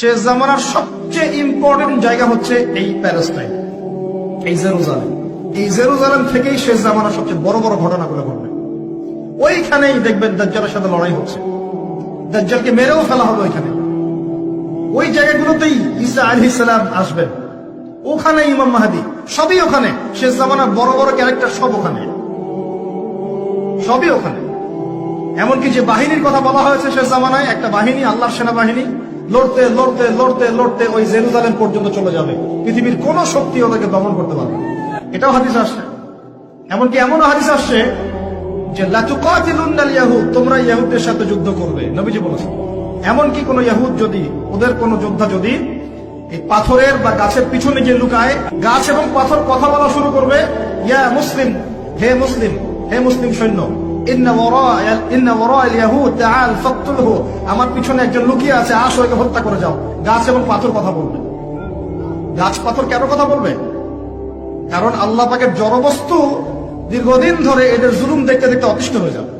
শেষ জামানার সবচেয়ে ইম্পর্টেন্ট জায়গা হচ্ছে এই প্যালেস্টাইন, এই জেরুজালেম। এই জেরুজালেম থেকেই শেষ জামানার সবচেয়ে বড় বড় ঘটনাগুলো ঘটবে। ওইখানেই দেখবেন দাজ্জালের সাথে লড়াই হচ্ছে, দাজ্জালকে মেরেও ফেলা হবে ওইখানে। ওই জায়গাগুলোতেই ঈসা আলাইহিস সালাম আসবেন, ওখানে ইমাম মাহদী, সবই ওখানে। শেষ জামানার বড় বড় ক্যারেক্টার সব ওখানে, সবই ওখানে। এমনকি যে বাহিনীর কথা বলা হয়েছে শেষ জামানায়, একটা বাহিনী, আল্লাহর সেনাবাহিনী, লড়তে লড়তে লড়তে লড়তে ওই জেরুজালেম পর্যন্ত চলে যাবে। পৃথিবীর কোন শক্তি ওদেরকে দমন করতে পারবে না। এটাও হাদিস আসছে। এমনকি এমনও হাদিস আসছে যে লাতুকাতিলুন্নাল ইয়াহুদ, তোমরা ইহুদদের সাথে যুদ্ধ করবে, নবীজি বলেছেন। এমনকি কোন ইহুদ যদি, ওদের কোন যোদ্ধা যদি এই পাথরের বা গাছের পিছনে গিয়ে লুকায়, গাছ এবং পাথর কথা বলা শুরু করবে, ইয়া মুসলিম, হে মুসলিম, হে মুসলিম সৈন্য, ইন্না ওয়ারা'আল ইয়াহুদ তাআল ফাকতুলহু, আমার পিছনে একজন লুকিয়ে আছে, আসো একে হত্যা করে যাও। গাছ এবং পাথর কথা বলবে। গাছ পাথর কেন কথা বলবে? কারণ আল্লাহ পাকের জড়বস্তু দীর্ঘদিন ধরে এদের জুলুম দেখতে দেখতে অতিষ্ঠ হয়ে যাবে।